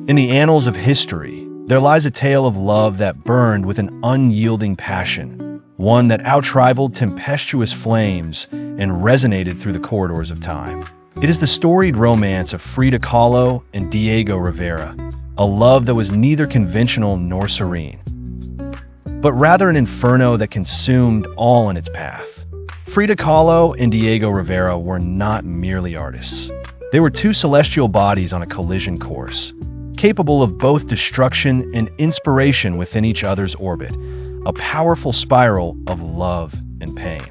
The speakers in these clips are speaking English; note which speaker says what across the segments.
Speaker 1: In the annals of history, there lies a tale of love that burned with an unyielding passion, one that outrivaled tempestuous flames and resonated through the corridors of time. It is the storied romance of Frida Kahlo and Diego Rivera, a love that was neither conventional nor serene, but rather an inferno that consumed all in its path. Frida Kahlo and Diego Rivera were not merely artists. They were two celestial bodies on a collision course, capable of both destruction and inspiration within each other's orbit, a powerful spiral of love and pain.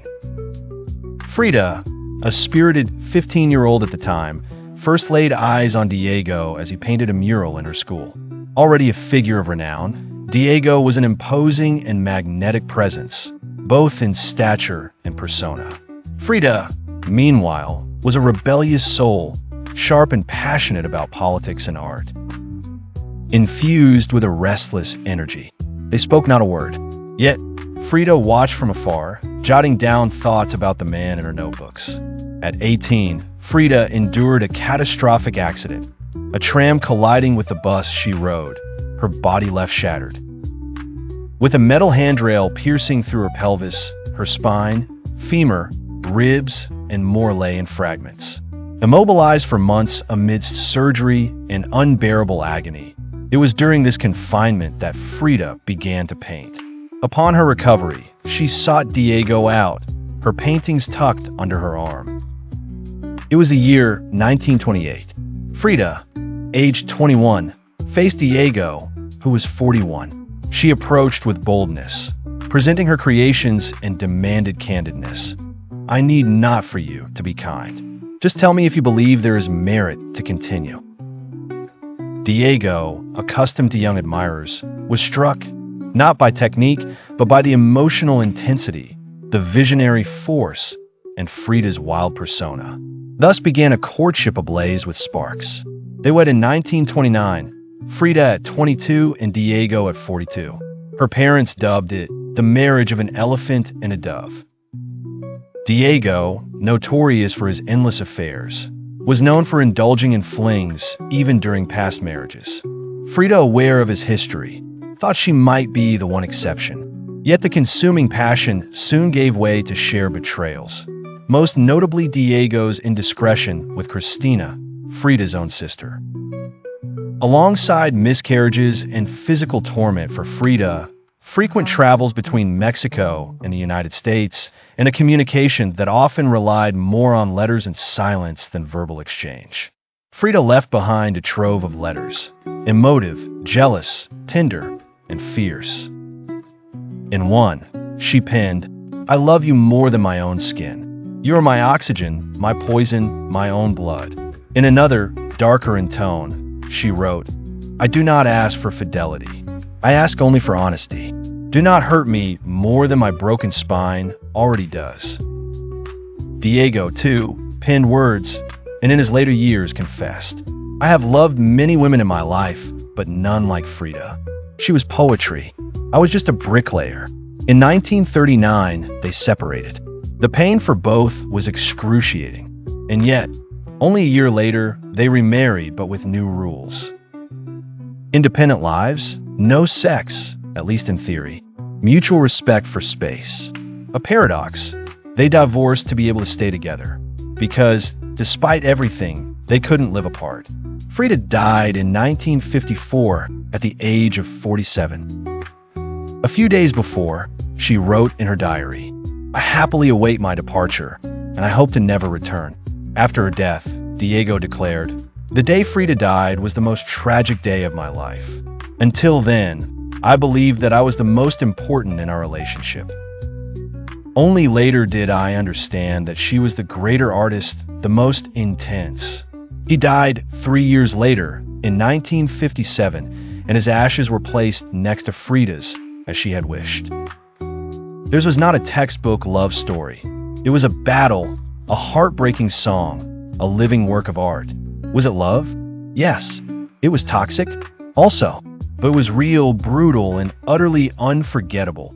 Speaker 1: Frida, a spirited 15-year-old at the time, first laid eyes on Diego as he painted a mural in her school. Already a figure of renown, Diego was an imposing and magnetic presence, both in stature and persona. Frida, meanwhile, was a rebellious soul, sharp and passionate about politics and art, infused with a restless energy. They spoke not a word, yet Frida watched from afar, jotting down thoughts about the man in her notebooks. At 18, Frida endured a catastrophic accident, a tram colliding with the bus she rode, her body left shattered. With a metal handrail piercing through her pelvis, her spine, femur, ribs, and more lay in fragments. Immobilized for months amidst surgery and unbearable agony, it was during this confinement that Frida began to paint. Upon her recovery, she sought Diego out, her paintings tucked under her arm. It was the year 1928. Frida, aged 21, faced Diego, who was 41. She approached with boldness, presenting her creations and demanded candidness. "I need not for you to be kind. Just tell me if you believe there is merit to continue." Diego, accustomed to young admirers, was struck not by technique, but by the emotional intensity, the visionary force, and Frida's wild persona. Thus began a courtship ablaze with sparks. They wed in 1929, Frida at 22 and Diego at 42. Her parents dubbed it the marriage of an elephant and a dove. Diego, notorious for his endless affairs, was known for indulging in flings even during past marriages. Frida, aware of his history, thought she might be the one exception. Yet the consuming passion soon gave way to shared betrayals, most notably Diego's indiscretion with Christina, Frida's own sister. Alongside miscarriages and physical torment for Frida, frequent travels between Mexico and the United States, and a communication that often relied more on letters and silence than verbal exchange. Frida left behind a trove of letters, emotive, jealous, tender, and fierce. In one, she penned, "I love you more than my own skin. You are my oxygen, my poison, my own blood." In another, darker in tone, she wrote, "I do not ask for fidelity. I ask only for honesty. Do not hurt me more than my broken spine already does." Diego, too, penned words, and in his later years confessed, "I have loved many women in my life, but none like Frida. She was poetry. I was just a bricklayer." In 1939, they separated. The pain for both was excruciating, and yet, only a year later, they remarried but with new rules. Independent lives, no sex, at least in theory, mutual respect for space. A paradox, they divorced to be able to stay together, because, despite everything, they couldn't live apart. Frida died in 1954 at the age of 47. A few days before, she wrote in her diary, "I happily await my departure, and I hope to never return." After her death, Diego declared, "The day Frida died was the most tragic day of my life. Until then, I believed that I was the most important in our relationship. Only later did I understand that she was the greater artist, the most intense." He died 3 years later, in 1957, and his ashes were placed next to Frida's, as she had wished. Theirs was not a textbook love story. It was a battle, a heartbreaking song, a living work of art. Was it love? Yes. It was toxic? Also. But it was real, brutal, and utterly unforgettable.